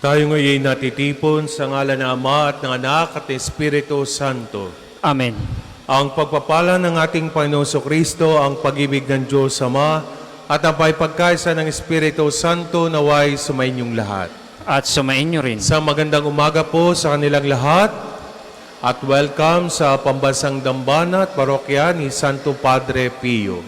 Tayo ngayon natitipon sa ngalan ng Ama at ng Anak at ng Espiritu Santo. Amen. Ang pagpapala ng ating Panginoon Kristo, ang pag-ibig ng Diyos Ama, at ang pagkaisa ng Espiritu Santo naway sumainyong lahat. At sumainyo rin. Sa magandang umaga po sa kanilang lahat at welcome sa Pambansang Dambana at Parokya ni Santo Padre Pio.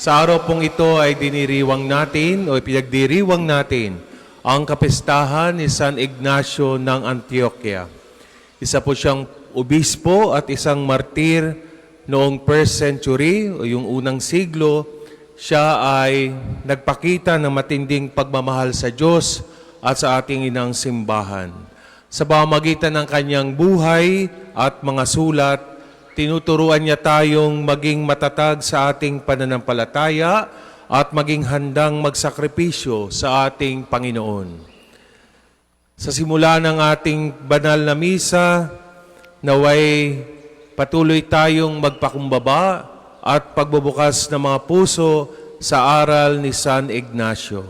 Sa araw pong ito ay diniriwang natin o pinagdiriwang natin ang kapistahan ni San Ignacio ng Antioquia. Isa po siyang obispo at isang martir noong 1st century o yung unang siglo. Siya ay nagpakita ng matinding pagmamahal sa Diyos at sa ating inang simbahan. Sa pamamagitan ng kanyang buhay at mga sulat, tinuturuan niya tayong maging matatag sa ating pananampalataya at maging handang magsakripisyo sa ating Panginoon. Sa simula ng ating banal na misa, naway patuloy tayong magpakumbaba at pagbubukas ng mga puso sa aral ni San Ignacio.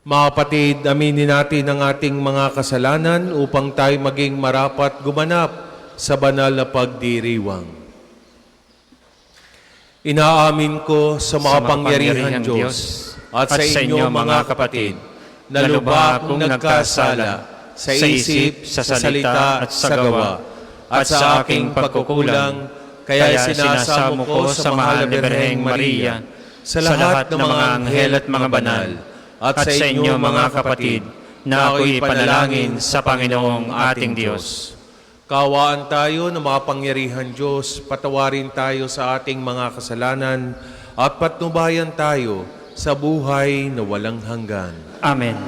Mga kapatid, aminin natin ang ating mga kasalanan upang tayo maging marapat gumanap sa banal na pagdiriwang. Inaamin ko sa makapangyarihan Diyos at sa inyo mga kapatid, na lubha akong nagkasala sa isip, sa salita at sa gawa, at sa aking pagkukulang. Kaya sinasamo ko sa mahal na Birheng Maria, sa lahat ng mga anghel at mga banal, at sa inyo mga kapatid, na ako'y panalangin sa Panginoong ating Diyos. Kaawaan tayo ng makapangyarihan Diyos, patawarin tayo sa ating mga kasalanan, at patnubayan tayo sa buhay na walang hanggan. Amen.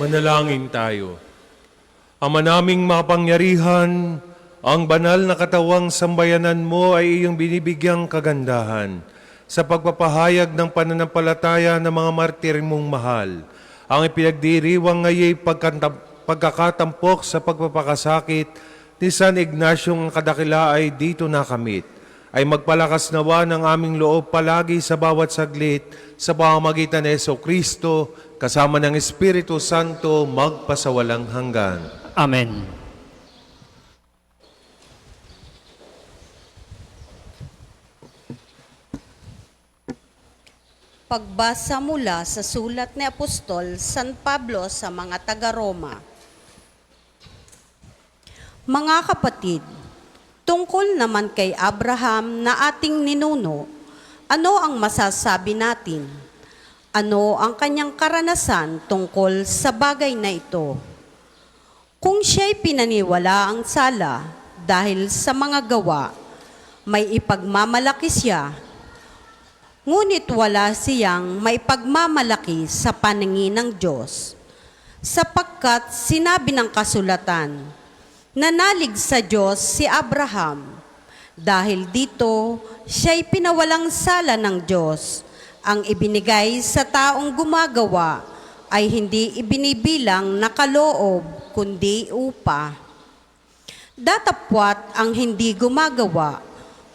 Manalangin tayo. Ama naming makapangyarihan, ang banal na katawang sambayanan mo ay iyong binibigyang kagandahan sa pagpapahayag ng pananampalataya ng mga martir mong mahal. Ang ipinagdiriwang ngaya'y pagkakatampok sa pagpapakasakit ni San Ignacio ang kadakila ay dito nakamit. Ay magpalakas nawa ng aming loob palagi sa bawat saglit sa pamamagitan ni Jesucristo, kasama ng Espiritu Santo, magpasawalang hanggan. Amen. Pagbasa mula sa sulat ni Apostol San Pablo sa mga taga-Roma. Mga kapatid, tungkol naman kay Abraham na ating ninuno, ano ang masasabi natin? Ano ang kanyang karanasan tungkol sa bagay na ito? Kung siya'y pinaniwala ang sala dahil sa mga gawa, may ipagmamalaki siya, ngunit wala siyang maipagmamalaki sa paningin ng Diyos, sapagkat sinabi ng kasulatan, nanalig sa Diyos si Abraham, dahil dito siya'y pinawalang sala ng Diyos. Ang ibinigay sa taong gumagawa ay hindi ibinibilang na kaloob, kundi upa. Datapwat ang hindi gumagawa,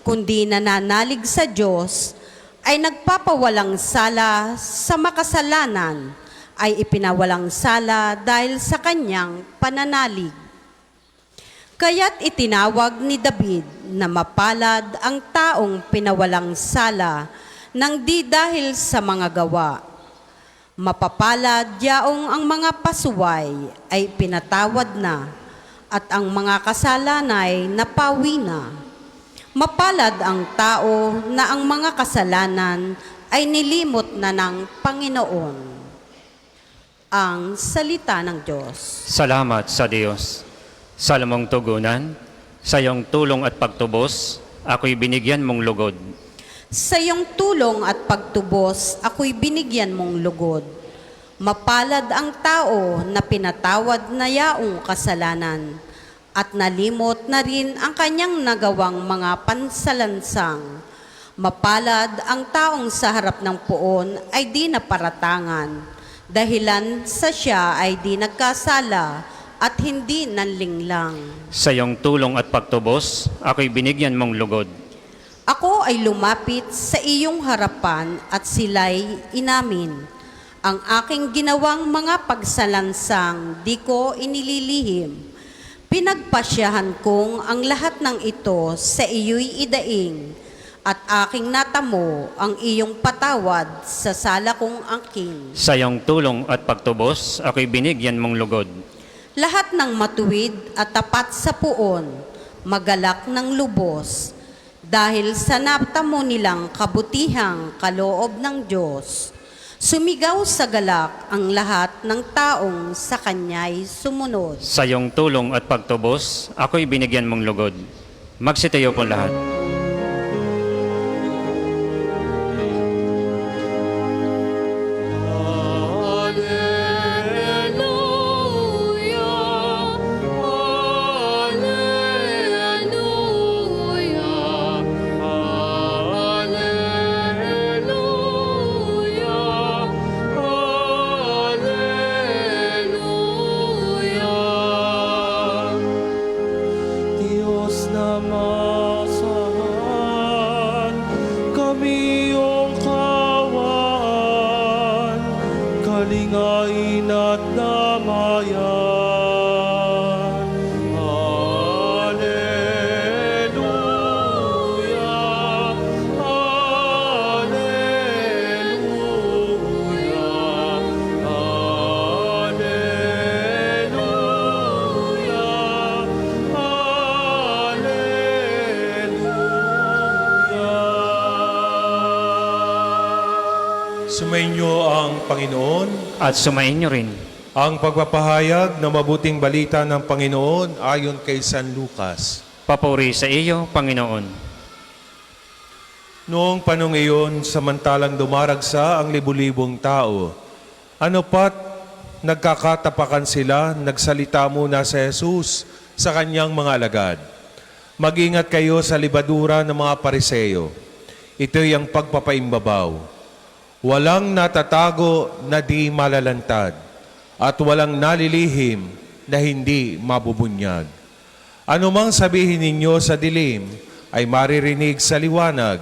kundi nananalig sa Diyos, ay nagpapawalang sala sa makasalanan ay ipinawalang sala dahil sa kanyang pananalig. Kaya't itinawag ni David na mapalad ang taong pinawalang sala nang di dahil sa mga gawa. Mapapalad yaong ang mga pasuway ay pinatawad na at ang mga kasalanay napawi na. Mapalad ang tao na ang mga kasalanan ay nilimot na ng Panginoon. Ang salita ng Diyos. Salamat sa Diyos. Sa lamang tugunan, sa iyong tulong at pagtubos, ako'y binigyan mong lugod. Sa iyong tulong at pagtubos, ako'y binigyan mong lugod. Mapalad ang tao na pinatawad na yaong kasalanan at nalimot na rin ang kanyang nagawang mga pansalansang. Mapalad ang taong sa harap ng poon ay di naparatangan, dahilan sa siya ay di nagkasala at hindi nanlinglang. Sa iyong tulong at pagtubos, ako'y binigyan mong lugod. Ako ay lumapit sa iyong harapan at sila'y inamin. Ang aking ginawang mga pagsalansang di ko inililihim. Pinagpasyahan kong ang lahat ng ito sa iyo'y idaing at aking natamo ang iyong patawad sa sala kong angkin. Sa iyong tulong at pagtubos, ako'y binigyan mong lugod. Lahat ng matuwid at tapat sa puon, magalak ng lubos, dahil sa natamo nilang kabutihang kaloob ng Diyos. Sumigaw sa galak ang lahat ng taong sa Kanya'y sumunod. Sa iyong tulong at pagtubos, ako'y binigyan mong lugod. Magsitayo po lahat. Diyos na masahan, kami iyong kawan, kalingain at damayan. Alleluia, Alleluia, Alleluia. Sumainyo ang Panginoon. At sumainyo rin. Ang pagpapahayag ng mabuting balita ng Panginoon ayon kay San Lucas. Papuri sa iyo, Panginoon. Noong panong iyon, samantalang dumaragsa ang libu-libong tao, ano pat nagkakatapakan sila, nagsalita muna si Jesus sa kanyang mga alagad. Mag-ingat kayo sa libadura ng mga Pariseo. Ito'y ang pagpapaimbabaw. Walang natatago na di malalantad at walang nalilihim na hindi mabubunyag. Anumang sabihin ninyo sa dilim ay maririnig sa liwanag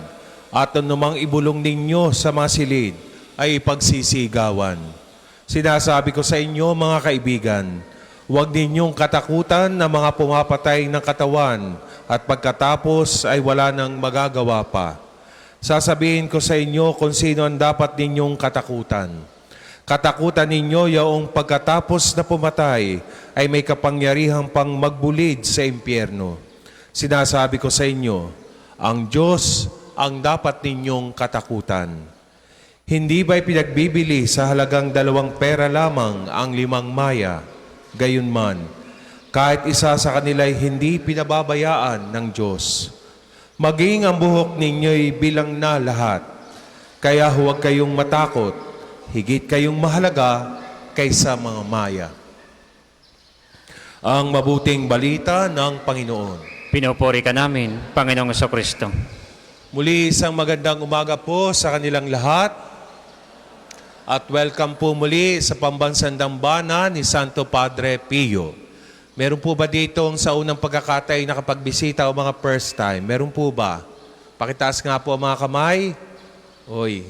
at anumang ibulong ninyo sa masilid ay ipagsisigawan. Sinasabi ko sa inyo mga kaibigan, huwag ninyong katakutan na mga pumapatay ng katawan at pagkatapos ay wala nang magagawa pa. Sasabihin ko sa inyo kung sino ang dapat ninyong katakutan. Katakutan ninyo yaong pagkatapos na pumatay ay may kapangyarihang pang magbulid sa impyerno. Sinasabi ko sa inyo, ang Diyos ang dapat ninyong katakutan. Hindi ba'y pinagbibili sa halagang 2 pera lamang ang 5 maya? Gayunman, kahit isa sa kanila'y hindi pinababayaan ng Diyos. Maging ang buhok ninyo'y bilang na lahat. Kaya huwag kayong matakot, higit kayong mahalaga kaysa mga maya. Ang mabuting balita ng Panginoon. Pinupuri ka namin, Panginoong Jesucristo. Muli isang magandang umaga po sa kanilang lahat. At welcome po muli sa Pambansang Dambana ni Santo Padre Pio. Meron po ba dito sa unang pagkakataon nakapagbisita o mga first time? Meron po ba? Pakitaas nga po ang mga kamay. Oy,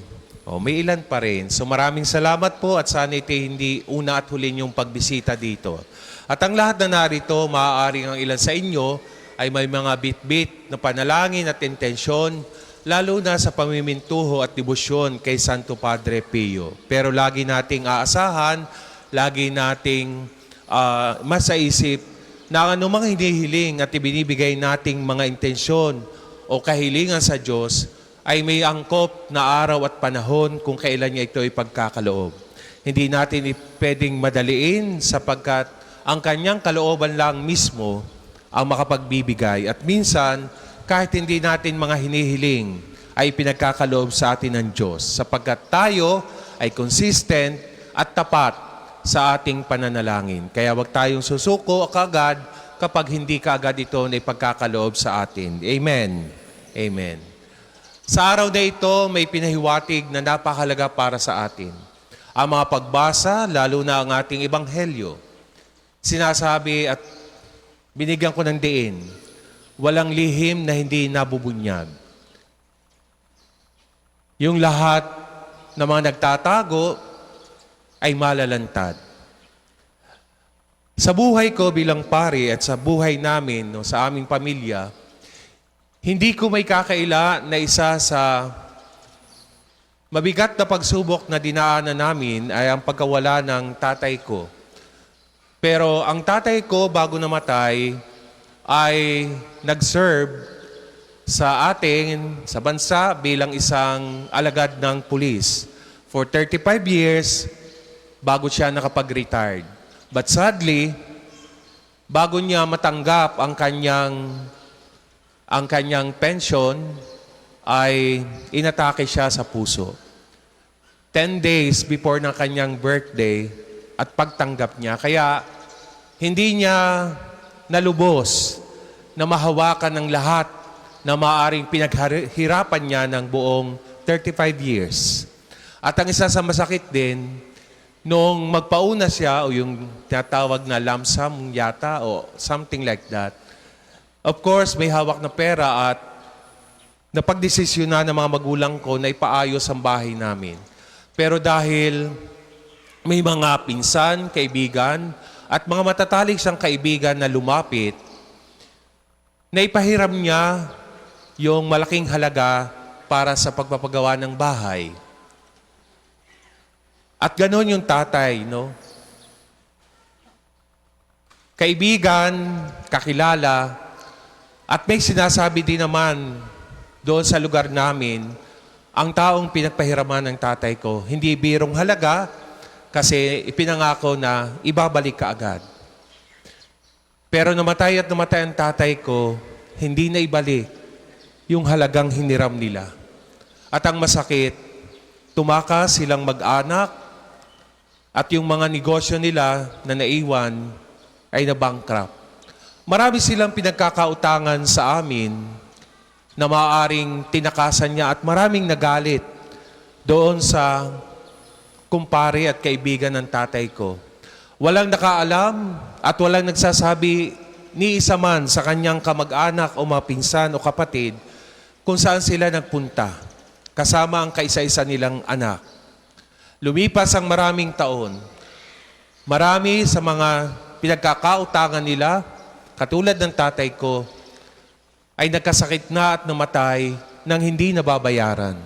O, may ilan pa rin. So maraming salamat po at sana ito hindi una at huli yung pagbisita dito. At ang lahat na narito, maaaring ang ilan sa inyo ay may mga bit-bit na panalangin at intensyon, lalo na sa pamimintuho at debosyon kay Santo Padre Pio. Pero lagi nating aasahan, lagi nating masaisip na ang anumang hinihiling at ibinibigay nating mga intensyon o kahilingan sa Diyos ay may angkop na araw at panahon kung kailan niya ito ipagkakaloob. Hindi natin pwedeng madaliin sapagkat ang kanyang kalooban lang mismo ang makapagbibigay. At minsan, kahit hindi natin mga hinihiling, ay pinagkakaloob sa atin ng Diyos sapagkat tayo ay consistent at tapat sa ating pananalangin. Kaya wag tayong susuko kaagad kapag hindi kaagad ito na ipagkakaloob sa atin. Amen. Amen. Sa araw na ito, may pinahiwatig na napakahalaga para sa atin. Ang mga pagbasa, lalo na ang ating ebanghelyo, sinasabi at binigyan ko ng diin, walang lihim na hindi nabubunyag. Yung lahat ng mga nagtatago ay malalantad. Sa buhay ko bilang pari at sa buhay namin, sa aming pamilya, hindi ko may kakaila na isa sa mabigat na pagsubok na dinaanan namin ay ang pagkawala ng tatay ko. Pero ang tatay ko bago namatay ay nag-serve sa atin, sa bansa bilang isang alagad ng pulis for 35 years bago siya nakapag-retired. But sadly, bago niya matanggap ang kanyang pension, ay inatake siya sa puso. 10 days before ng kanyang birthday at pagtanggap niya. Kaya hindi niya nalubos na mahawakan ng lahat na maaaring pinaghirapan niya ng buong 35 years. At ang isa sa masakit din, nung magpauna siya o yung tinatawag na lump sum yata o something like that, of course, may hawak na pera at napagdesisyonan ng mga magulang ko na ipaayos ang bahay namin. Pero dahil may mga pinsan, kaibigan, at mga matatalik siyang kaibigan na lumapit, naipahiram niya yung malaking halaga para sa pagpapagawa ng bahay. At ganon yung tatay, no? Kaibigan, kakilala, at may sinasabi din naman doon sa lugar namin, ang taong pinagpahiraman ng tatay ko, hindi birong halaga kasi ipinangako na ibabalik ka agad. Pero namatay ang tatay ko, hindi na ibalik yung halagang hiniram nila. At ang masakit, tumakas silang mag-anak at yung mga negosyo nila na naiwan ay na-bankrupt. Marami silang pinagkakautangan sa amin na maaaring tinakasan niya at maraming nagalit doon sa kumpare at kaibigan ng tatay ko. Walang nakaalam at walang nagsasabi ni isa man sa kanyang kamag-anak o mapinsan o kapatid kung saan sila nagpunta, kasama ang kaisa-isa nilang anak. Lumipas ang maraming taon. Marami sa mga pinagkakautangan nila, katulad ng tatay ko, ay nagkasakit na at namatay nang hindi nababayaran.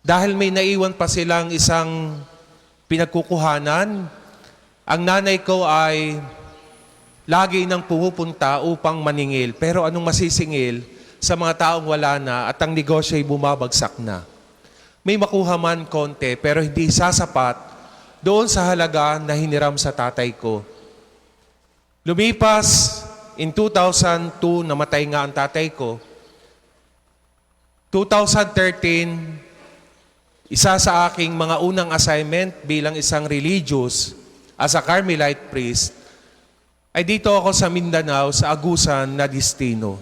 Dahil may naiwan pa silang isang pinagkukuhanan, ang nanay ko ay lagi nang pumupunta upang maningil. Pero anong masisingil sa mga taong wala na at ang negosyo ay bumabagsak na? May makuha man konti pero hindi sasapat doon sa halaga na hiniram sa tatay ko. Lumipas, in 2002, namatay nga ang tatay ko. 2013, isa sa aking mga unang assignment bilang isang religious as a Carmelite priest, ay dito ako sa Mindanao, sa Agusan na destino.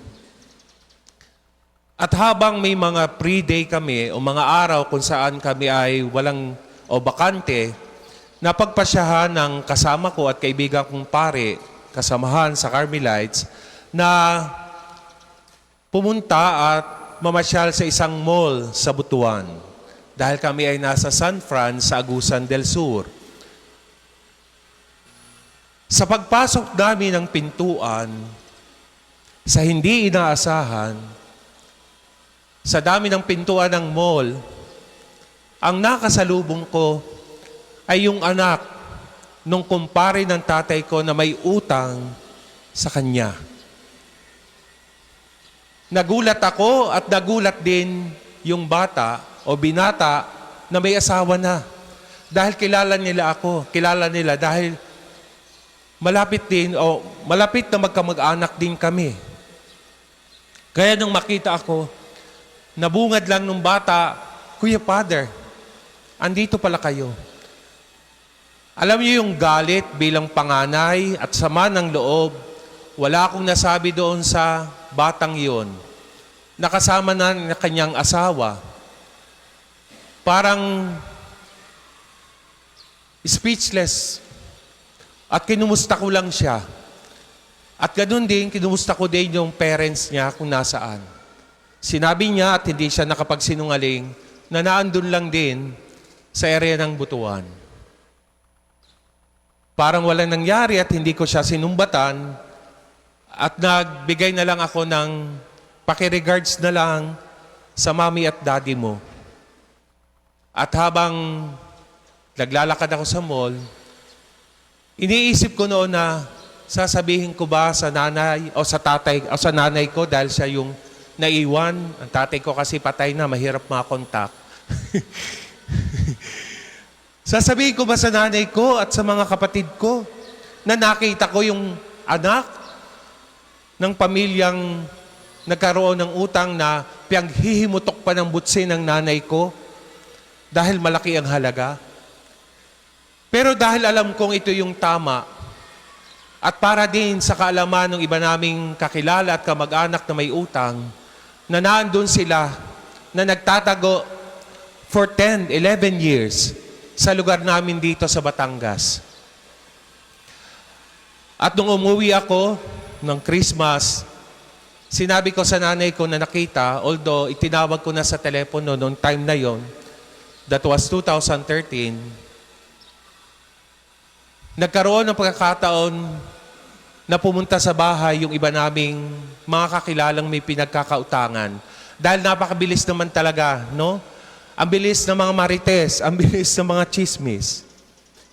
At habang may mga pre-day kami o mga araw kung saan kami ay walang o bakante, napagpasyahan ng kasama ko at kaibigan kong pare, kasamahan sa Carmelites, na pumunta at mamasyal sa isang mall sa Butuan. dahil kami ay nasa San Fran sa Agusan del Sur. Sa pagpasok namin ng pintuan, sa hindi inaasahan, sa dami ng pintuan ng mall, ang nakasalubong ko ay yung anak nung kumpare ng tatay ko na may utang sa kanya. Nagulat ako at nagulat din yung bata o binata na may asawa na. Dahil kilala nila ako, kilala nila dahil malapit din o malapit na magkamag-anak din kami. Kaya nung makita ako, nabungad lang nung bata, Kuya Father, andito pala kayo. Alam niyo yung galit bilang panganay at sama ng loob, wala akong nasabi doon sa batang yon. Nakasama na ng kanyang asawa. Parang speechless. At kinumusta ko lang siya. At ganoon din, kinumusta ko din yung parents niya kung nasaan. Sinabi niya at hindi siya nakapagsinungaling na naandun lang din sa area ng Butuan. Parang walang nangyari at hindi ko siya sinumbatan at nagbigay na lang ako ng pakiregards na lang sa mommy at daddy mo. At habang naglalakad ako sa mall, iniisip ko noon na sasabihin ko ba sa nanay o sa tatay o sa nanay ko dahil siya yung naiwan. Ang tatay ko kasi patay na, mahirap makontak. Sasabihin ko ba sa nanay ko at sa mga kapatid ko na nakita ko yung anak ng pamilyang nagkaroon ng utang na pinaghihimutok pa ng butsi ng nanay ko dahil malaki ang halaga? Pero dahil alam kong ito yung tama at para din sa kaalaman ng iba naming kakilala at kamag-anak na may utang, na naandun sila na nagtatago for 10, 11 years sa lugar namin dito sa Batangas. At nung umuwi ako ng Christmas, sinabi ko sa nanay ko na nakita, although itinawag ko na sa telepono noong time na yon, that was 2013, nagkaroon ng pagkakataon na pumunta sa bahay yung iba naming mga kakilalang may pinagkakautangan. Dahil napakabilis naman talaga, no? Ang bilis ng mga marites, ang bilis ng mga chismis.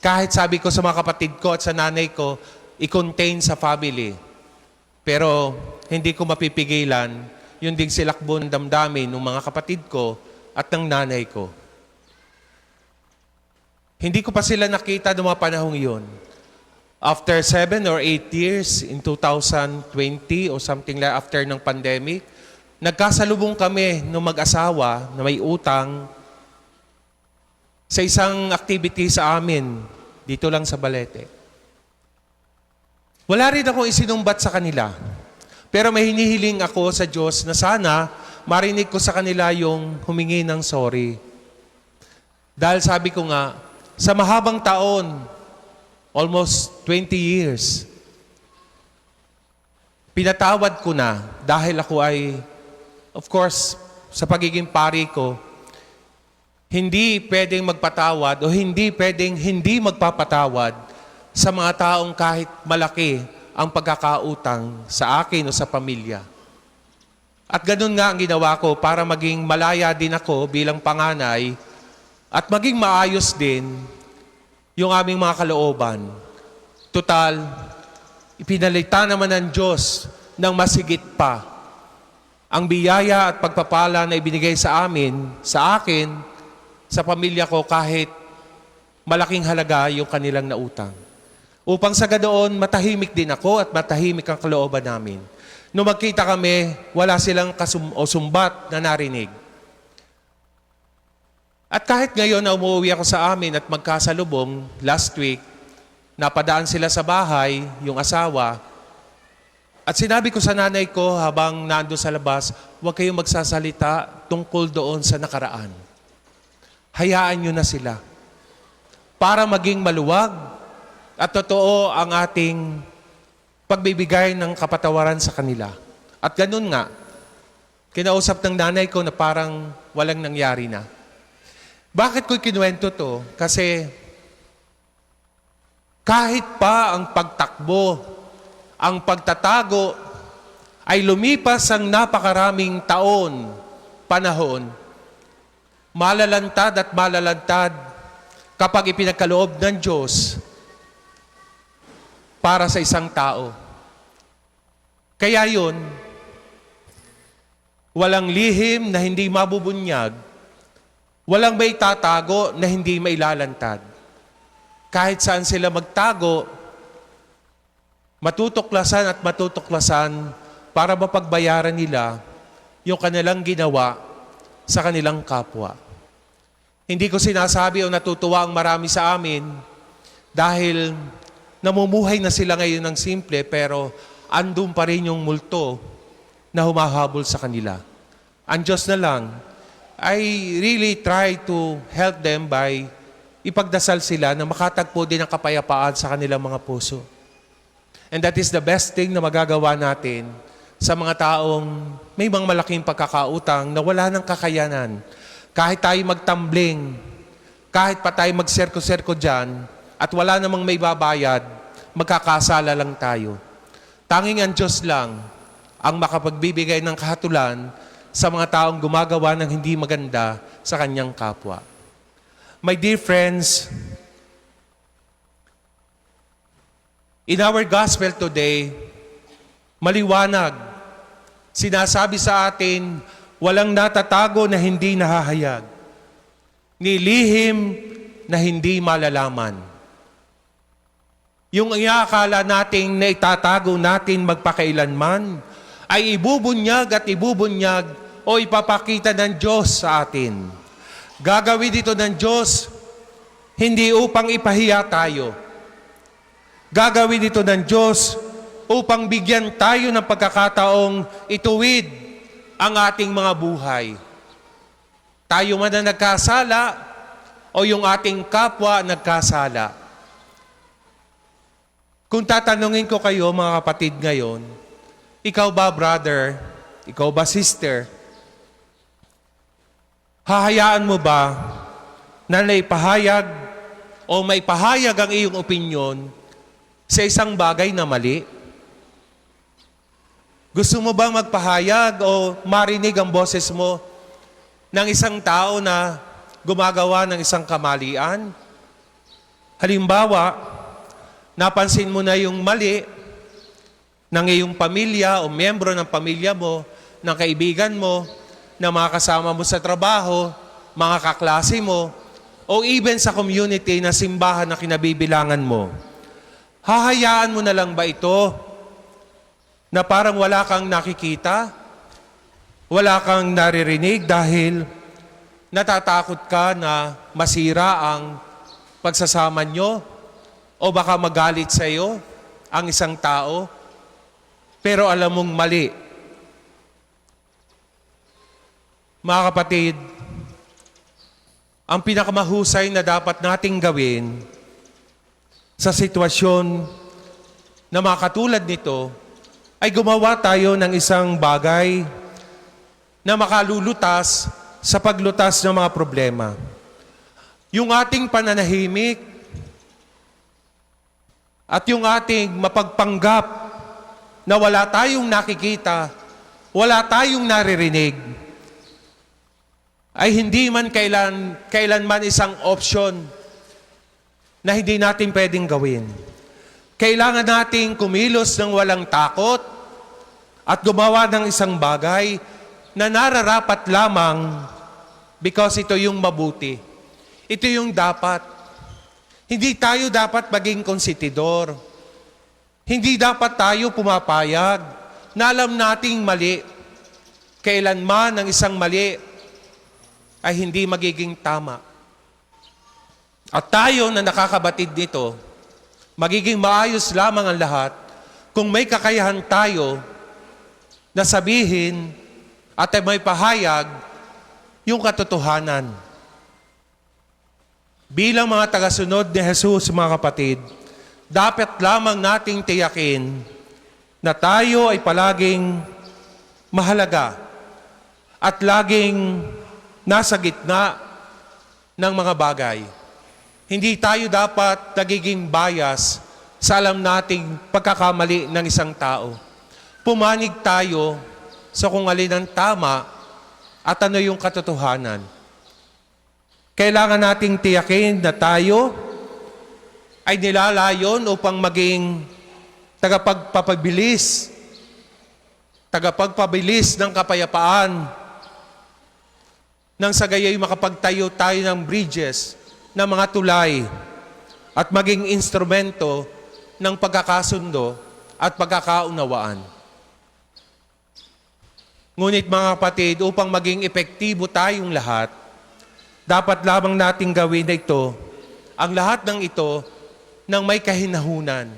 Kahit sabi ko sa mga kapatid ko at sa nanay ko, i-contain sa family. Pero hindi ko mapipigilan, yun ding silakbo ng damdamin ng mga kapatid ko at ng nanay ko. Hindi ko pa sila nakita noong mga panahong yun. After 7 or 8 years, in 2020 or something like after ng pandemic, nagkasalubong kami ng mag-asawa na may utang sa isang activity sa amin, dito lang sa Balete. Wala rin akong isinumbat sa kanila. Pero may hinihiling ako sa Diyos na sana marinig ko sa kanila yung humingi ng sorry. Dahil sabi ko nga, sa mahabang taon, almost 20 years, pinatawad ko na dahil ako ay, of course, sa pagiging pari ko, hindi pwedeng magpatawad o hindi pwedeng hindi magpapatawad sa mga taong kahit malaki ang pagkakautang sa akin o sa pamilya. At ganun nga ang ginawa ko para maging malaya din ako bilang panganay at maging maayos din yung aming mga kalooban. Total, ipinalita naman ng Diyos ng masigit pa ang biyaya at pagpapala na ibinigay sa amin, sa akin, sa pamilya ko kahit malaking halaga yung kanilang nautang. Upang sa ganoon, matahimik din ako at matahimik ang kalooban namin. Nung magkita kami, wala silang sumbat na narinig. At kahit ngayon na umuwi ako sa amin at magkasalubong, last week, napadaan sila sa bahay, yung asawa, at sinabi ko sa nanay ko habang nando sa labas, huwag kayong magsasalita tungkol doon sa nakaraan. Hayaan nyo na sila para maging maluwag at totoo ang ating pagbibigay ng kapatawaran sa kanila. At ganun nga, kinausap ng nanay ko na parang walang nangyari na. Bakit ko kinuwento to? Kasi kahit pa ang pagtakbo, ang pagtatago, ay lumipas ang napakaraming taon, panahon, malalantad at malalantad kapag ipinagkaloob ng Diyos para sa isang tao. Kaya yun, walang lihim na hindi mabubunyag, walang may tatago na hindi mailalantad. Kahit saan sila magtago, matutuklasan at matutuklasan para mapagbayaran nila yung kanilang ginawa sa kanilang kapwa. Hindi ko sinasabi o natutuwa ang marami sa amin dahil namumuhay na sila ngayon ng simple pero andun pa rin yung multo na humahabol sa kanila. Ang Diyos na lang, I really try to help them by ipagdasal sila na makatagpo din ng kapayapaan sa kanilang mga puso. And that is the best thing na magagawa natin sa mga taong may mga malaking pagkakautang na wala ng kakayanan. Kahit tayo magtambling, kahit pa tayo magserko-serko dyan, at wala namang may babayad, magkakasala lang tayo. Tanging ang Diyos lang ang makapagbibigay ng kahatulan sa mga taong gumagawa ng hindi maganda sa kanyang kapwa. My dear friends, in our gospel today, maliwanag, sinasabi sa atin, walang natatago na hindi nahahayag, nilihim na hindi malalaman. Yung iakala nating na itatago natin magpakailanman, ay ibubunyag at ibubunyag o ipapakita ng Diyos sa atin. Gagawin dito ng Diyos, hindi upang ipahiya tayo. Gagawin dito ng Diyos upang bigyan tayo ng pagkakataong ituwid ang ating mga buhay. Tayo man na nagkasala o yung ating kapwa nagkasala. Kung tatanungin ko kayo mga kapatid ngayon, ikaw ba brother, ikaw ba sister, hahayaan mo ba na naipahayag o may pahayag ang iyong opinyon sa isang bagay na mali? Gusto mo bang magpahayag o marinig ang boses mo ng isang tao na gumagawa ng isang kamalian? Halimbawa, napansin mo na yung mali ng iyong pamilya o miyembro ng pamilya mo, ng kaibigan mo, ng mga kasama mo sa trabaho, mga kaklase mo, o even sa community na simbahan na kinabibilangan mo. Hahayaan mo na lang ba ito na parang wala kang nakikita, wala kang naririnig dahil natatakot ka na masira ang pagsasama nyo o baka magalit sa iyo ang isang tao, pero alam mong mali. Mga kapatid, ang pinakamahusay na dapat nating gawin sa sitwasyon na mga katulad nito ay gumawa tayo ng isang bagay na makalulutas sa paglutas ng mga problema. Yung ating pananahimik at yung ating mapagpanggap na wala tayong nakikita, wala tayong naririnig, ay hindi man kailanman isang option na hindi natin pwedeng gawin. Kailangan nating kumilos ng walang takot at gumawa ng isang bagay na nararapat lamang because ito yung mabuti. Ito yung dapat. Hindi tayo dapat maging konsentidor. Hindi dapat tayo pumapayag na alam nating mali. Kailanman ang isang mali ay hindi magiging tama. At tayo na nakakabatid nito, magiging maayos lamang ang lahat kung may kakayahan tayo na sabihin at may pahayag yung katotohanan. Bilang mga tagasunod ni Jesus, mga kapatid, dapat lamang nating tiyakin na tayo ay palaging mahalaga at laging nasa gitna ng mga bagay. Hindi tayo dapat nagiging bias sa alam nating pagkakamali ng isang tao. Pumanig tayo sa kung alin ang tama at ano yung katotohanan. Kailangan nating tiyakin na tayo ay nilalayon upang maging tagapagpabilis ng kapayapaan nang sa gaya'y makapagtayo tayo ng bridges, ng mga tulay, at maging instrumento ng pagkakasundo at pagkakaunawaan. Ngunit mga kapatid, upang maging epektibo tayong lahat, dapat lamang nating gawin na ito, ang lahat ng ito, ng may kahinahunan,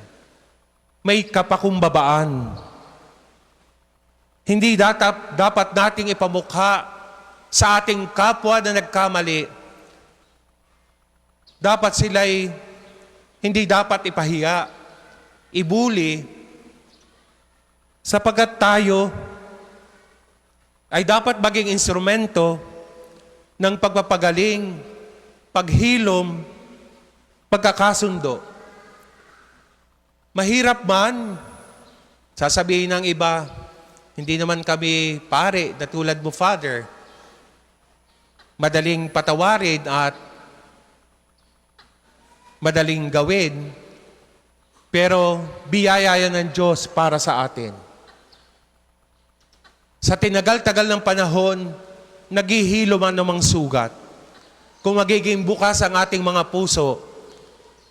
may kapakumbabaan. Hindi dapat nating ipamukha sa ating kapwa na nagkamali. Dapat sila'y hindi dapat ipahiya, ibuli, sapagkat tayo ay dapat maging instrumento ng pagpapagaling, paghilom, pagkakasundo. Mahirap man, sasabihin ng iba, hindi naman kami pare na tulad mo, Father. Madaling patawarin at madaling gawin, pero biyaya yan ng Diyos para sa atin. Sa tinagal-tagal ng panahon, naghihilo man namang sugat. Kung magiging bukas ang ating mga puso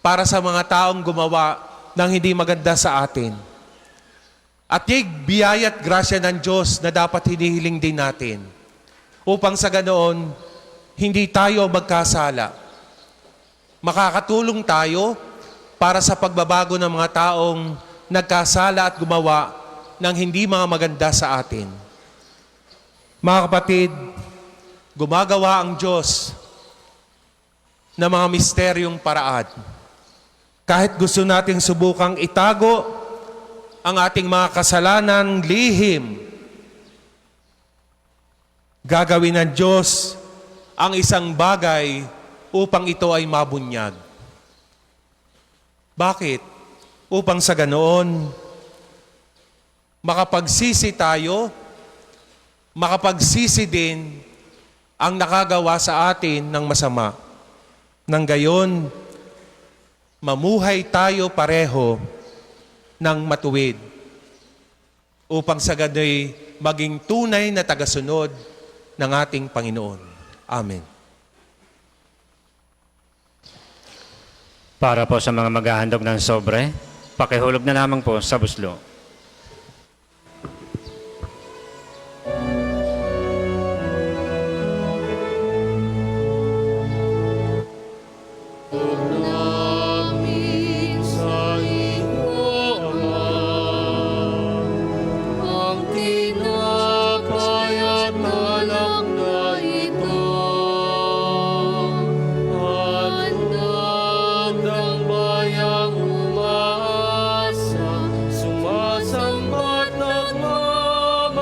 para sa mga taong gumawa ng hindi maganda sa atin. At yung biyaya at grasya ng Diyos na dapat hinihiling din natin upang sa ganoon, hindi tayo magkasala. Makakatulong tayo para sa pagbabago ng mga taong nagkasala at gumawa ng hindi mga maganda sa atin. Mga kapatid, gumagawa ang Diyos ng mga misteryong paraan. Kahit gusto nating subukang itago ang ating mga kasalanan lihim, gagawin ng Diyos ang isang bagay upang ito ay mabunyag. Bakit? Upang sa ganoon, makapagsisi tayo, makapagsisi din ang nakagawa sa atin ng masama. Nang gayon, mamuhay tayo pareho ng matuwid upang sa gano'y maging tunay na tagasunod ng ating Panginoon. Amen. Para po sa mga maghahandog ng sobre, pakihulog na lamang po sa buslo. namin sa iyo, Ama, ang tinapay at alak na ito. Handog ng bayang umaasa, sumasamba't nagmamahal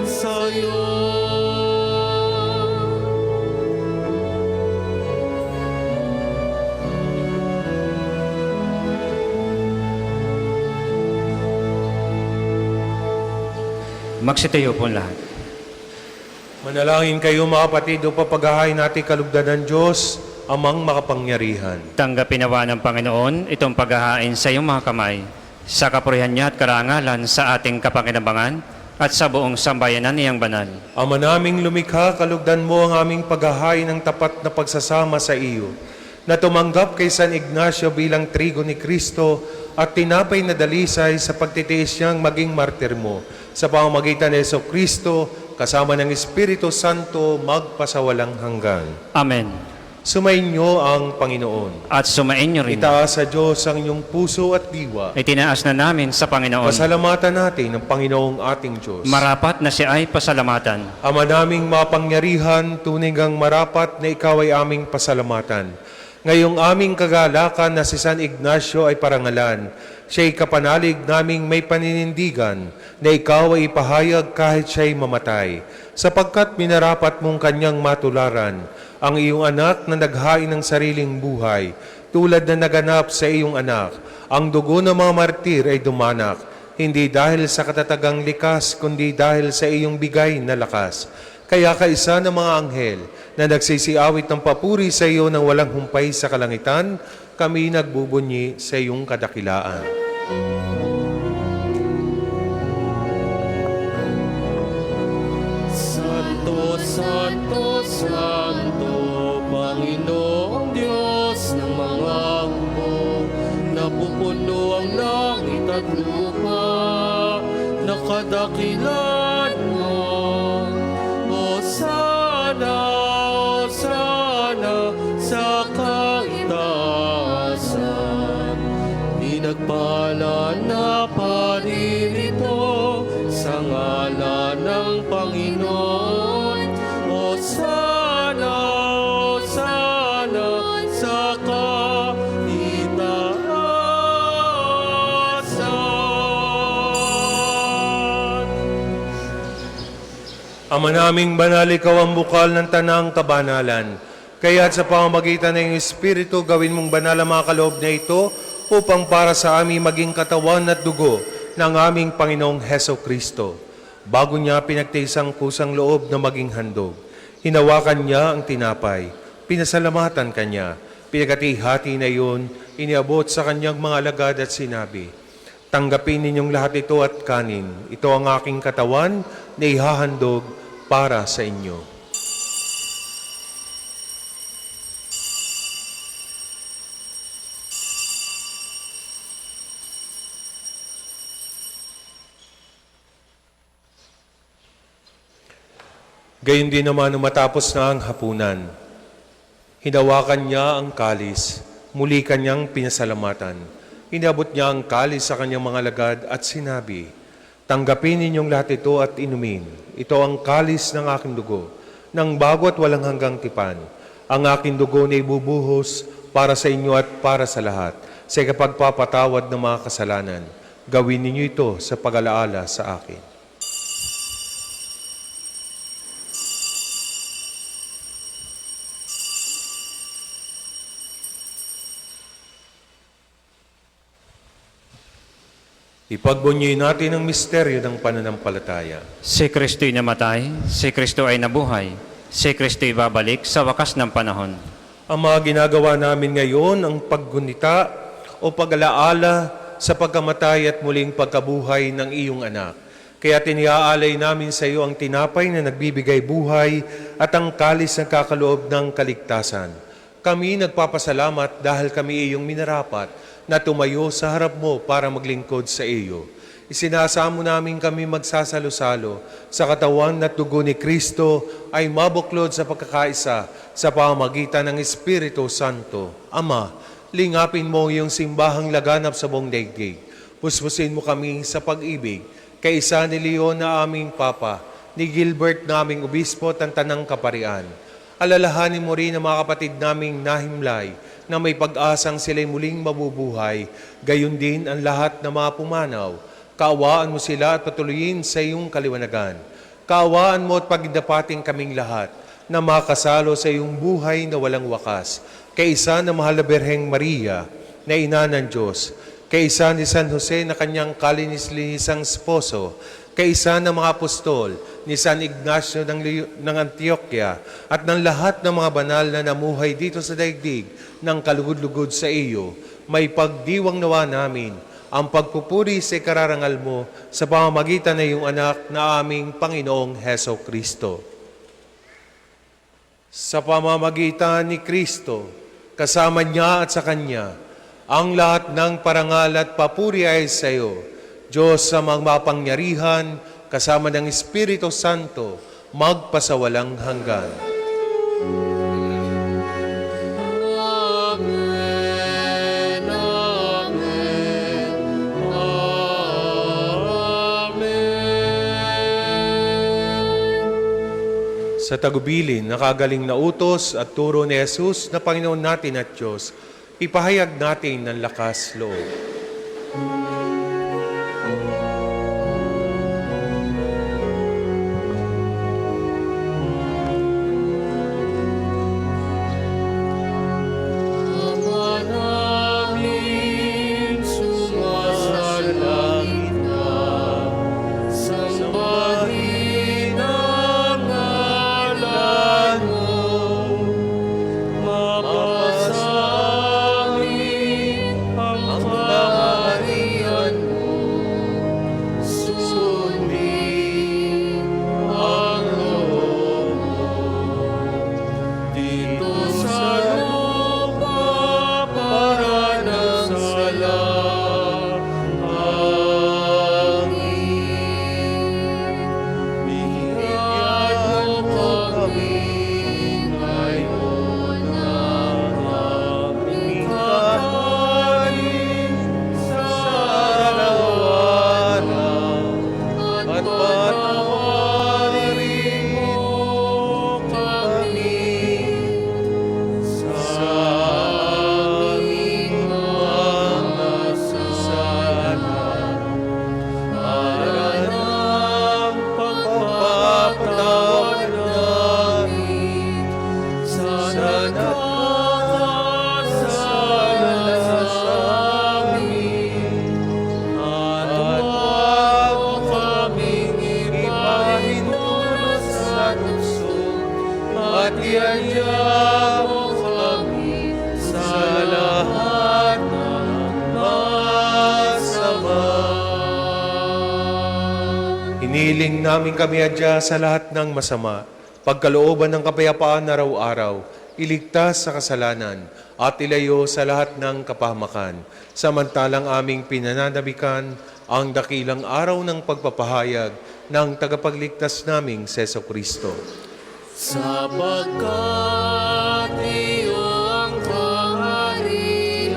sa'yo. Magsitayo po lahat. Manalangin kayo mga kapatid upang paghahain natin kalugdan ng Diyos, amang makapangyarihan. Tanggapin nawa ng Panginoon itong paghahain sa iyong mga kamay, sa kapurihan niya at karangalan sa ating kapakinabangan at sa buong sambayanan niyang banal. Ama naming lumikha, kalugdan mo ang aming paghahain ng tapat na pagsasama sa iyo, na tumanggap kay San Ignacio bilang trigo ni Kristo at tinapay na dalisay sa pagtitiis niyang maging martir mo. Sa pamamagitan ni Jesucristo, kasama ng Espiritu Santo, magpasawalang hanggan. Amen. Sumainyo ang Panginoon. At sumainyo rin. Itaas sa Diyos ang inyong puso at diwa. Itinaas na namin sa Panginoon. Pasalamatan natin ang Panginoong ating Diyos. Marapat na siya ay pasalamatan. Ama naming mapangyarihan, tunay ngang marapat na ikaw ay aming pasalamatan. Ngayong aming kagalakan na si San Ignacio ay parangalan, Siya'y kapanalig naming may paninindigan na ikaw ay ipahayag kahit siya'y mamatay, sapagkat minarapat mong kanyang matularan ang iyong anak na naghain ng sariling buhay, tulad na naganap sa iyong anak. Ang dugo ng mga martir ay dumanak, hindi dahil sa katatagang likas, kundi dahil sa iyong bigay na lakas. Kaya kaisa ng mga anghel na nagsisiawit ng papuri sa iyo nang walang humpay sa kalangitan, kami nagbubunyi sa iyong kadakilaan. Santo, Santo, Santo, Panginoong Diyos ng mga hukbo, napupuno ang langit at lupa, nakadakilan mo. Hosana, Hosana, sa kaitaasan. Pinagpala na paririto sa ngalan ng Panginoon. Hosana, Hosana, sa kaitaasan. Ama naming banal, ikaw ang bukal ng tanang kabanalan. Kaya't sa pamamagitan ng iyong Espiritu, gawin mong banal ang mga kaloob na ito upang para sa amin maging katawan at dugo ng aming Panginoong Heso Kristo. Bago niya pinagtiisang kusang loob na maging handog, hinawakan niya ang tinapay, pinasalamatan kanya, pinagati-hati na iyon, iniabot sa kanyang mga alagad at sinabi, "Tanggapin ninyong lahat ito at kanin. Ito ang aking katawan na ihahandog para sa inyo." Gayon din naman nung matapos na ang hapunan, hinawakan niya ang kalis, muli kanyang pinasalamatan. Inabot niya ang kalis sa kanyang mga alagad at sinabi, "Tanggapin ninyong lahat ito at inumin. Ito ang kalis ng aking dugo, ng bago at walang hanggang tipan. Ang aking dugo na ibubuhos para sa inyo at para sa lahat, sa ikapagpapatawad ng mga kasalanan. Gawin ninyo ito sa pag-alaala sa akin." Ipagbunyi natin ang misteryo ng pananampalataya. Si Kristo'y namatay, si Kristo ay nabuhay, si Kristo'y babalik sa wakas ng panahon. Ang mga ginagawa namin ngayon, ang paggunita o pag-alaala sa pagkamatay at muling pagkabuhay ng iyong anak. Kaya tiniaalay namin sa iyo ang tinapay na nagbibigay buhay at ang kalis na kakaloob ng kaligtasan. Kami nagpapasalamat dahil kami iyong minarapat na tumayo sa harap mo para maglingkod sa iyo. Isinasamo namin kami magsasalo-salo sa katawan at dugo ni Kristo ay mabuklod sa pagkakaisa sa pamamagitan ng Espiritu Santo. Ama, lingapin mo iyong simbahang laganap sa buong daigdig. Puspusin mo kami sa pag-ibig, kaisa ni Leon na aming Papa, ni Gilbert naming Obispo at ang Tanang Kaparian. Alalahanin mo rin ang mga kapatid naming nahimlay na may pag-asang sila'y muling mabubuhay, gayon din ang lahat ng mga pumanaw. Kaawaan mo sila at patuloyin sa iyong kaliwanagan. Kaawaan mo at pagdapating kaming lahat na makasalo sa iyong buhay na walang wakas. Kaisa ng mahal na Birheng Maria, na ina ng Diyos, kaisa ni San Jose na kanyang kalinis-linisang esposo, kaisa ng mga apostol, ni San Ignacio ng Antioquia, at ng lahat ng mga banal na namuhay dito sa daigdig ng kalugod-lugod sa iyo, may pagdiwang nawa namin ang pagpupuri sa ikararangal mo sa pamamagitan ng iyong anak na aming Panginoong Heso Kristo. Sa pamamagitan ni Kristo, kasama niya at sa Kanya, ang lahat ng parangal at papuri ay sa iyo, Diyos sa magmapangyarihan, kasama ng Espiritu Santo, magpasawalang hanggan. Amen, amen, amen. Sa tagubilin, nakagaling na utos at turo ni Jesus na Panginoon natin at Diyos, ipahayag natin ng lakas loob. Ama namin sumasalangit ka, sambahin ang ngalan mo, mapasamin ang kaharian mo, sundin ang loob mo, dito sa lupa para ng salangin. Bigyan mo kami ngayon ng aming kakanin sa araw-araw, at patawarin mo kami sa aming mga kasalanan, para ng pagpapatawad namin sa nagkakasala sa amin, at huwag mo kaming ipahinulos sa tukso, at iadya mo kami sa lahat ng masama. Iniling namin kami adya sa lahat ng masama, pagkalooban ng kapayapaan araw-araw, iligtas sa kasalanan, at ilayo sa lahat ng kapahamakan. Samantalang aming pinananabikan ang dakilang araw ng pagpapahayag ng tagapagligtas naming Seso Kristo. Sapagkat iyo ang kaharian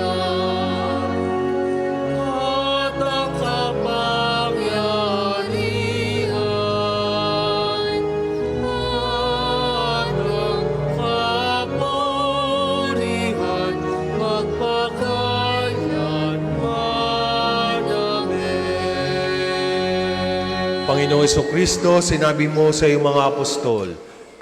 at ang kapangyarihan at ang kapurihan magpakailanman. Amen. Panginoong Kristo, sinabi mo sa iyong mga apostol,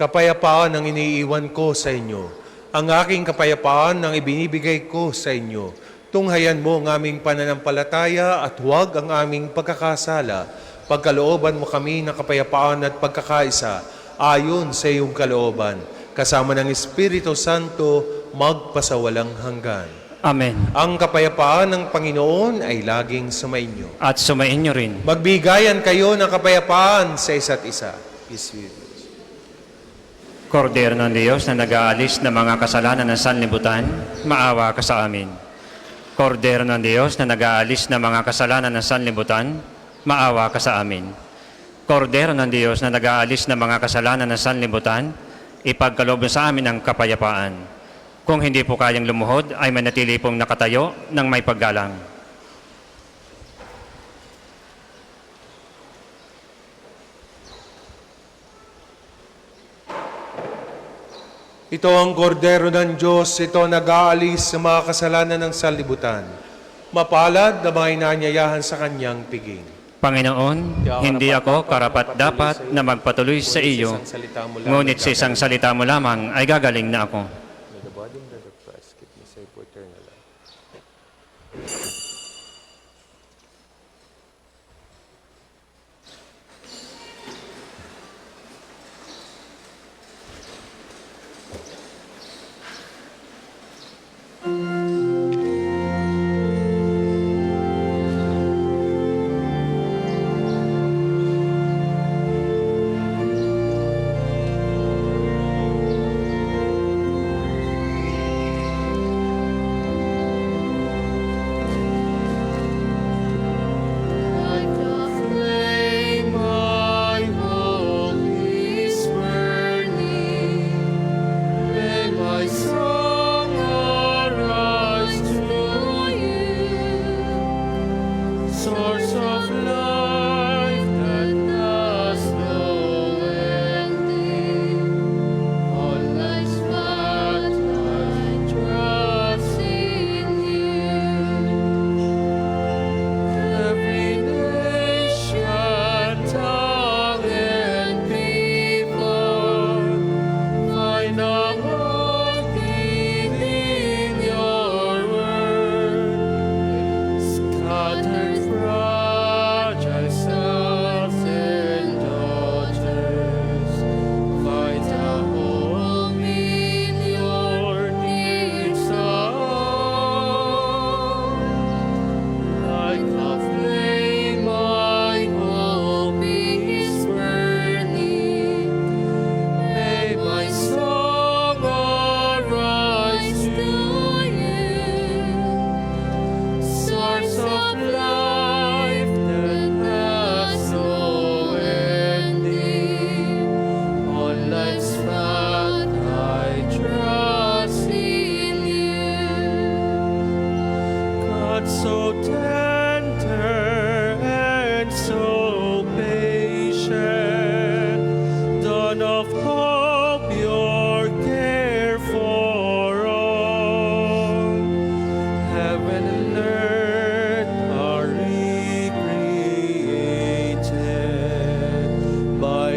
kapayapaan ang iniiwan ko sa inyo. Ang aking kapayapaan ang ibinibigay ko sa inyo. Tunghayan mo ang aming pananampalataya at huwag ang aming pagkakasala. Pagkalooban mo kami ng kapayapaan at pagkakaisa ayon sa iyong kalooban. Kasama ng Espiritu Santo, magpasawalang hanggan. Amen. Ang kapayapaan ng Panginoon ay laging sumainyo. At sumainyo rin. Magbigayan kayo ng kapayapaan sa isa't isa. Peace be with you. Kordero ng Diyos na nag-aalis ng mga kasalanan ng sanlibutan, maawa ka sa amin. Kordero ng Diyos na nag-aalis ng mga kasalanan ng sanlibutan, maawa ka sa amin. Kordero ng Diyos na nag-aalis ng mga kasalanan ng sanlibutan, ipagkaloob sa amin ang kapayapaan. Kung hindi po kayang lumuhod, ay manatili pong nakatayo ng may paggalang. Ito ang kordero ng Diyos, ito nag-aalis sa mga kasalanan ng sanlibutan. Mapalad na mga inanyayahan sa kanyang piging. Panginoon, hindi ako karapat-dapat na magpatuloy sa iyo, ngunit sa isang salita mo lamang ay gagaling na ako. May the body and blood of Christ keep me safe for eternal life.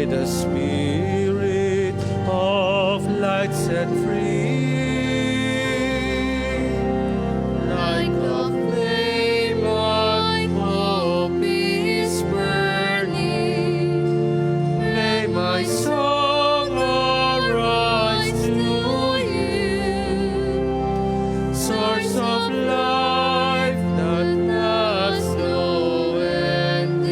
by the Spirit of light set free. Like a flame, my hope is burning. May my song arise to you, source of life that has no ending.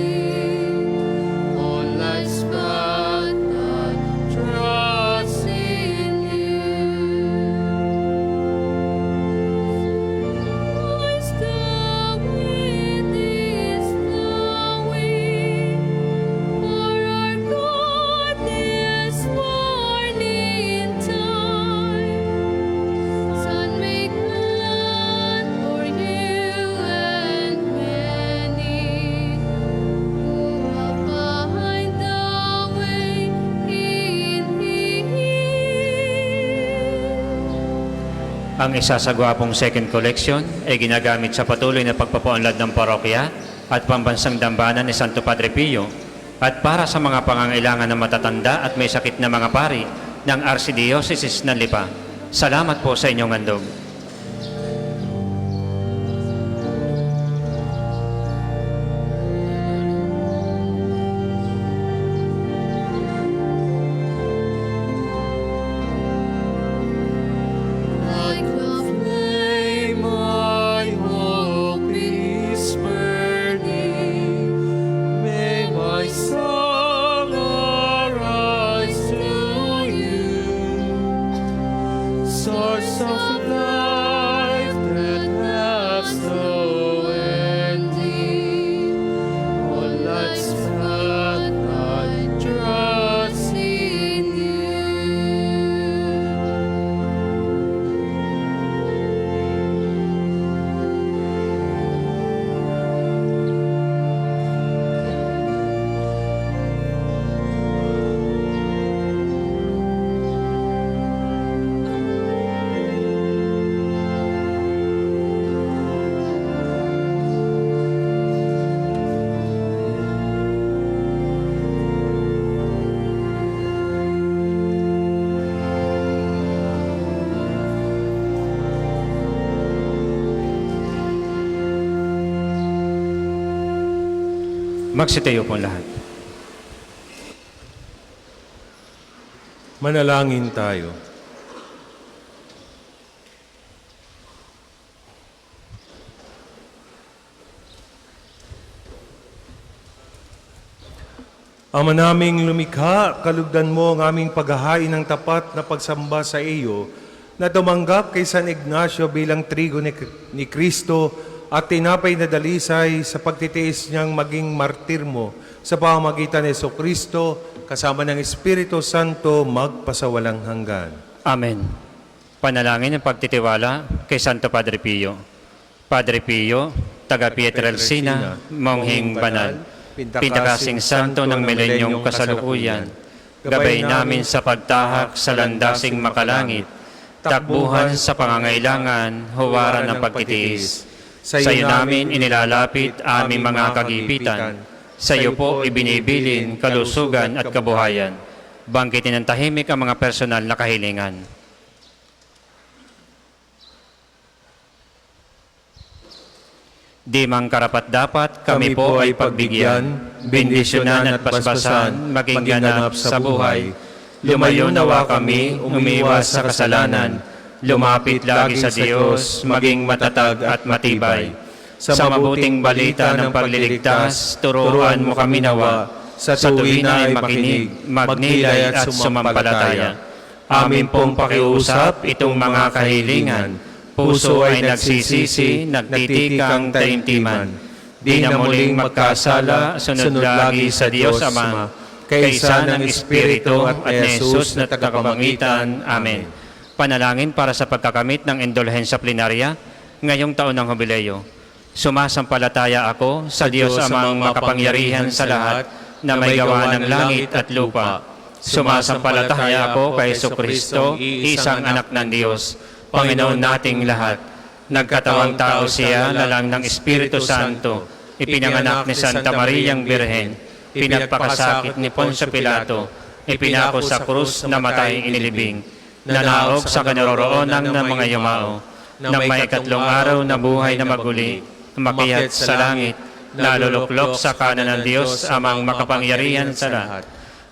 All life's path that trusts in you. As the wind is blowing, for our God is morning time. Sun make land for you and many who will find the way in Him. Ang isasagwapong second collection ay ginagamit sa patuloy na pagpapaunlad ng parokya at pambansang dambana ni Santo Padre Pio at para sa mga pangangailangan ng matatanda at may sakit na mga pari ng Archdiocese ng Lipa. Salamat po sa inyong handog. Like a flame, my hope is burning. May my song arise to you, source of life that has no ending. All life's path I trust in you. Magsitayo po lahat. Manalangin tayo. Ama naming lumikha, kalugdan mo ang aming paghahain ng tapat na pagsamba sa iyo na tumanggap kay San Ignacio bilang trigo ni Kristo at tinapay na dalisay sa pagtitiis niyang maging martir mo sa pamamagitan ni Jesucristo kasama ng Espiritu Santo magpasawalang hanggan. Amen. Panalangin ng pagtitiwala kay Santo Padre Pio. Padre Pio, taga Pietrelcina, monghing banal, pintakasing santo ng milenyong kasalukuyan, gabay namin sa pagtahak sa landasing makalangit, takbuhan sa pangangailangan, huwaran ng pagtitiis. Sa iyo namin inilalapit aming mga kagipitan. Sa iyo po ibinibilin kalusugan at kabuhayan. Bangkitin ng tahimik ang mga personal na kahilingan. Di mang karapat-dapat, kami po ay pagbigyan, bendisyonan at basbasan, maging ganap sa buhay. Lumayo nawa kami, umiwas sa kasalanan, lumapit lagi sa Diyos, maging matatag at matibay. Sa mabuting balita ng pagliligtas, turuan mo kami nawa, sa tuwina ay makinig, magnilay at sumampalataya. Amin pong pakiusap itong mga kahilingan, puso ay nagsisisi, nagtitikang taimtiman. Di na muling magkasala, sunod lagi sa Diyos Ama, kaysa ng Espiritu at ni Jesus na tagapamagitan. Amen. Panalangin para sa pagkakamit ng indulhensya plenarya ngayong taon ng Jubileo. Sumasampalataya ako sa Diyos Amang makapangyarihan sa lahat na may gawa ng langit at lupa. Sumasampalataya ako kay Jesucristo, isang anak ng Diyos, Panginoon nating lahat. Nagkatawang tao siya na lang ng Espiritu Santo, ipinanganak ni Santa Mariang Birhen, pinagpakasakit ni Poncio Pilato, ipinako sa krus na matay inilibing, nanaog sa kanaroroonan ng mga yumao, na may ikatlong araw na buhay na maguli, umakyat sa langit, naluluklok sa kanan ng Diyos amang makapangyarihan sa lahat.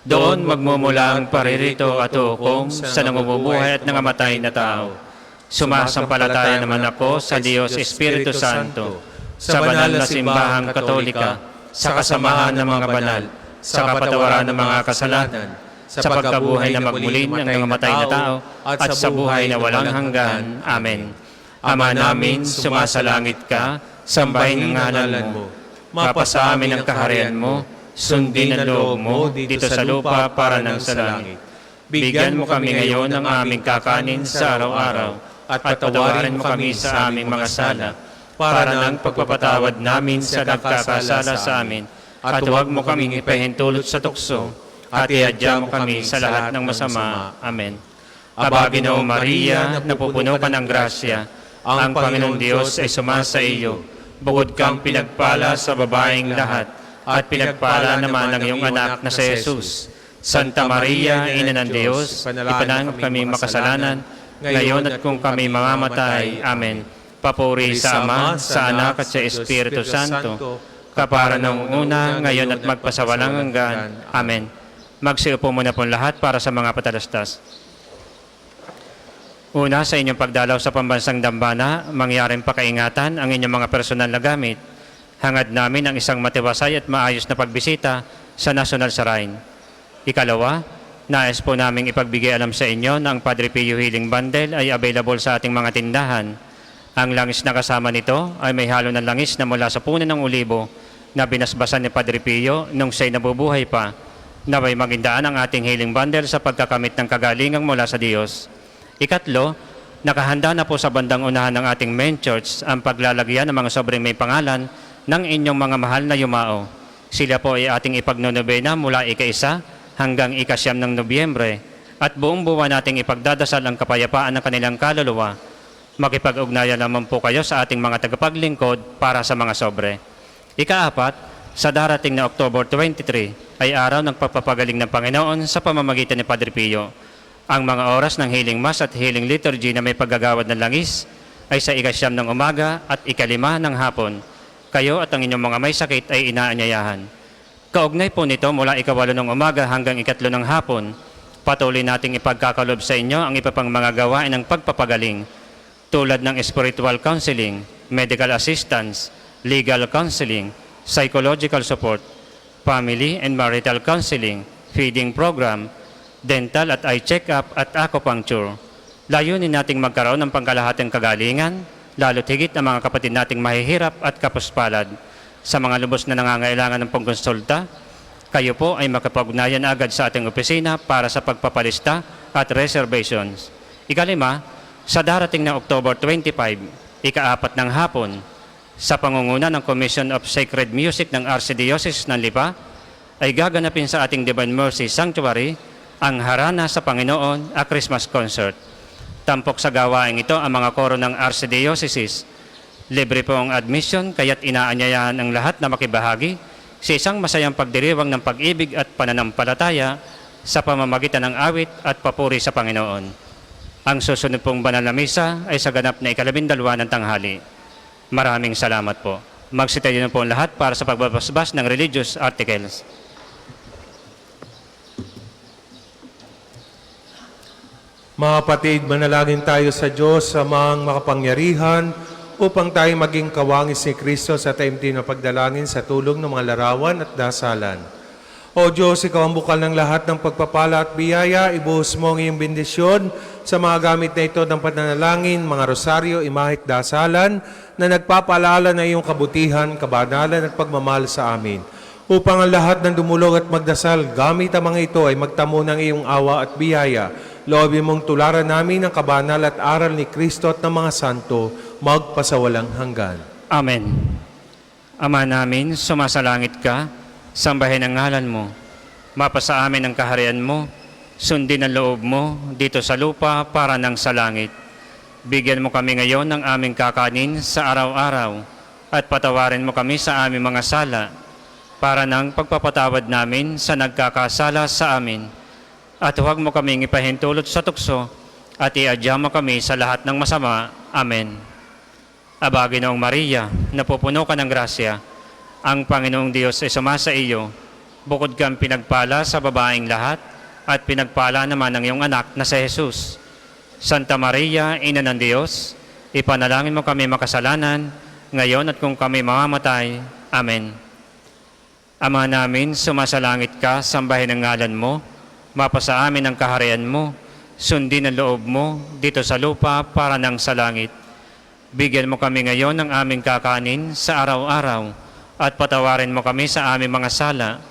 Doon magmumula ang paririto at hukom sa namumubuhay at nangamatay na tao. Sumasampalataya naman ako sa Diyos Espiritu Santo, sa banal na simbahang katolika, sa kasamahan ng mga banal, sa kapatawaran ng mga kasalanan, sa pagkabuhay na magmuli ng nangamatay na tao, at sa buhay na walang hanggan. Amen. Ama namin, sumasalangit ka, sambahin ang ngalan mo. Mapasa amin ang kaharian mo, sundin ang loob mo dito sa lupa para ng sa langit. Bigyan mo kami ngayon ng aming kakanin sa araw-araw, at patawarin mo kami sa aming mga sala, para ng pagpapatawad namin sa nagkakasala sa amin, at huwag mo kaming ipahintulot sa tukso, at iadya mo kami sa lahat ng masama. Amen. Aba, Ginoong Maria, napupuno ka ng grasya, ang Panginoong Diyos ay sumasa iyo. Bukod kang pinagpala sa babaeng lahat, at pinagpala naman ang iyong anak na si Jesus. Santa Maria, Ina ng Diyos, ipanalangin kami makasalanan, ngayon at kung kami mamamatay. Amen. Papuri sa Ama, sa Anak at sa Espiritu Santo, kapara noong una, ngayon at magpasawalang hanggan. Amen. Magsiupo muna po lahat para sa mga patalastas. Una, sa inyong pagdalaw sa pambansang dambana, mangyaring pakaingatan ang inyong mga personal na gamit. Hangad namin ang isang matiwasay at maayos na pagbisita sa National Shrine. Ikalawa, nais po naming ipagbigay alam sa inyo na ang Padre Pio Healing Bundle ay available sa ating mga tindahan. Ang langis na kasama nito ay may halo ng langis na mula sa puno ng olibo na binasbasan ni Padre Pio nung siya'y nabubuhay pa. Naway magindaan ang ating healing bundle sa pagkakamit ng kagalingang mula sa Diyos. Ikatlo, nakahanda na po sa bandang unahan ng ating main church ang paglalagyan ng mga sobrang may pangalan ng inyong mga mahal na yumao. Sila po ay ating ipagnonobena mula ika-1 hanggang ika-9 ng Nobyembre, at buong buwan nating ipagdadasal ang kapayapaan ng kanilang kaluluwa. Makipag-ugnayan naman po kayo sa ating mga tagapaglingkod para sa mga sobre. Ika-4, sa darating na October 23 ay araw ng pagpapagaling ng Panginoon sa pamamagitan ni Padre Pio. Ang mga oras ng healing mass at healing liturgy na may paggagawad ng langis ay sa ika-9 ng umaga at ika-5 ng hapon. Kayo at ang inyong mga may sakit ay inaanyayahan. Kaugnay po nito mula ika-8 ng umaga hanggang ika-3 ng hapon, patuloy nating ipagkakalob sa inyo ang iba pang mga gawain ng pagpapagaling tulad ng spiritual counseling, medical assistance, legal counseling, psychological support, family and marital counseling, feeding program, dental at eye check-up at acupuncture. Layunin nating magkaroon ng pangkalahatang kagalingan, lalo't higit ang mga kapatid nating mahihirap at kapuspalad. Sa mga lubos na nangangailangan ng pangkonsulta, kayo po ay makapag-ugnayan agad sa ating opisina para sa pagpapalista at reservations. Ika-5, sa darating na October 25, ika-4 ng hapon, sa pangunguna ng Commission of Sacred Music ng Archdiocese ng Lipa, ay gaganapin sa ating Divine Mercy Sanctuary ang Harana sa Panginoon, a Christmas concert. Tampok sa gawain ito ang mga koro ng Archdiocese. Libre po ang admission, kaya't inaanyayahan ang lahat na makibahagi sa isang masayang pagdiriwang ng pag-ibig at pananampalataya sa pamamagitan ng awit at papuri sa Panginoon. Ang susunod pong banal na misa ay sa ganap na ika-12 ng tanghali. Maraming salamat po. Magsitayo na po ang lahat para sa pagbabasbas ng religious articles. Mga kapatid, manalangin tayo sa Diyos sa mga makapangyarihan upang tayo maging kawangis ni Kristo sa taimtim na pagdalangin sa tulong ng mga larawan at dasalan. O Diyos, Ikaw ang bukal ng lahat ng pagpapala at biyaya, ibuhos mo ang iyong bendisyon sa mga gamit na ito ng pananalangin, mga rosaryo, imahit dasalan na nagpapaalala na iyong kabutihan, kabanalan at pagmamahal sa amin. Upang ang lahat ng dumulog at magdasal, gamit ang mga ito ay magtamo ng iyong awa at biyaya. Loobin mong tularan namin ang kabanal at aral ni Kristo at ng mga santo, magpasawalang hanggan. Amen. Ama namin, sumasalangit ka, sambahin ang ngalan mo. Mapasa amin ang kaharian mo, sundin ang loob mo dito sa lupa para ng sa langit. Bigyan mo kami ngayon ng aming kakanin sa araw-araw at patawarin mo kami sa aming mga sala. para ng pagpapatawad namin sa nagkakasala sa amin. At huwag mo kaming ipahintulot sa tukso at iadya mo kami sa lahat ng masama. Amen. Aba, Ginoong Maria, napupuno ka ng grasya, ang Panginoong Diyos ay sumasa iyo. Bukod kang pinagpala sa babaeng lahat, at pinagpala naman ng iyong anak na si Jesus. Santa Maria, Ina ng Diyos, ipanalangin mo kami makasalanan, ngayon at kung kami mamamatay. Amen. Ama namin, sumasalangit ka, sambahin ang ngalan mo, mapasa amin ang kaharian mo, sundin ang loob mo dito sa lupa para nang sa langit. Bigyan mo kami ngayon ng aming kakanin sa araw-araw, at patawarin mo kami sa aming mga sala,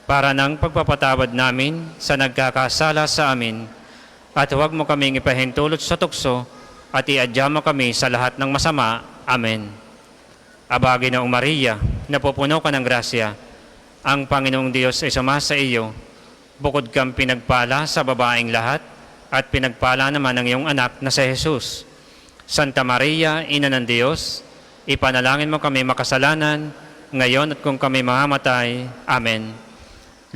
para ng pagpapatawad namin sa nagkakasala sa amin. At huwag mo kaming ipahintulot sa tukso, at iadya mo kami sa lahat ng masama. Amen. Aba, Ginoong Maria, napupuno ka ng grasya, ang Panginoong Diyos ay sumasa iyo. Bukod kang pinagpala sa babaeng lahat, at pinagpala naman ng iyong anak na si Jesus. Santa Maria, Ina ng Diyos, ipanalangin mo kami makasalanan, ngayon at kung kami mamamatay. Amen.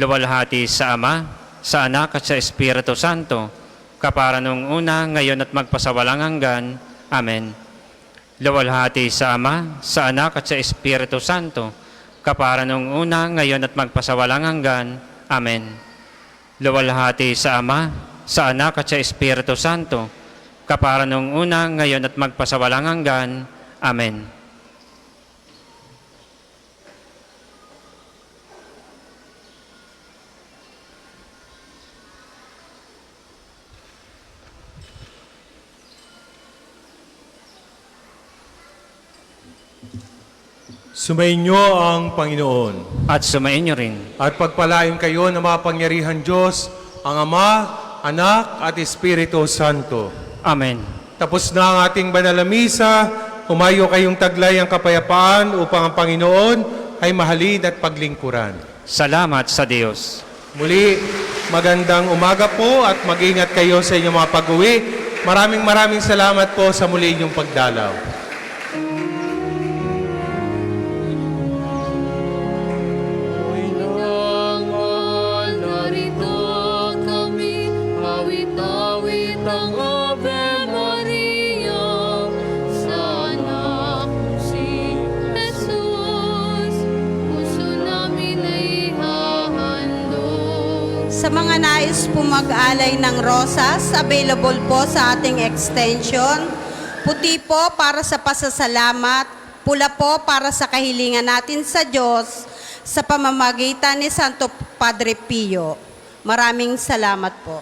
Luwalhati sa Ama, sa Anak at sa Espiritu Santo, kapara nung una, ngayon at magpasawalang hanggan. Amen. Luwalhati sa Ama, sa Anak at sa Espiritu Santo, kapara nung una, ngayon at magpasawalang hanggan. Amen. Luwalhati sa Ama, sa Anak at sa Espiritu Santo, kapara nung una, ngayon at magpasawalang hanggan. Amen. Sumainyo ang Panginoon. At sumain niyo rin. At pagpalain kayo ng mapangyarihan Diyos, ang Ama, Anak at Espiritu Santo. Amen. Tapos na ang ating banal na misa, humayo kayong taglay ang kapayapaan upang ang Panginoon ay mahalin at paglingkuran. Salamat sa Diyos. Muli, magandang umaga po at mag-ingat kayo sa inyong mga pag-uwi. Maraming salamat po sa muli inyong pagdalaw. Sa mga nais po mag-alay ng rosas, available po sa ating extension. Puti po para sa pasasalamat, pula po para sa kahilingan natin sa Diyos sa pamamagitan ni Santo Padre Pio. Maraming salamat po.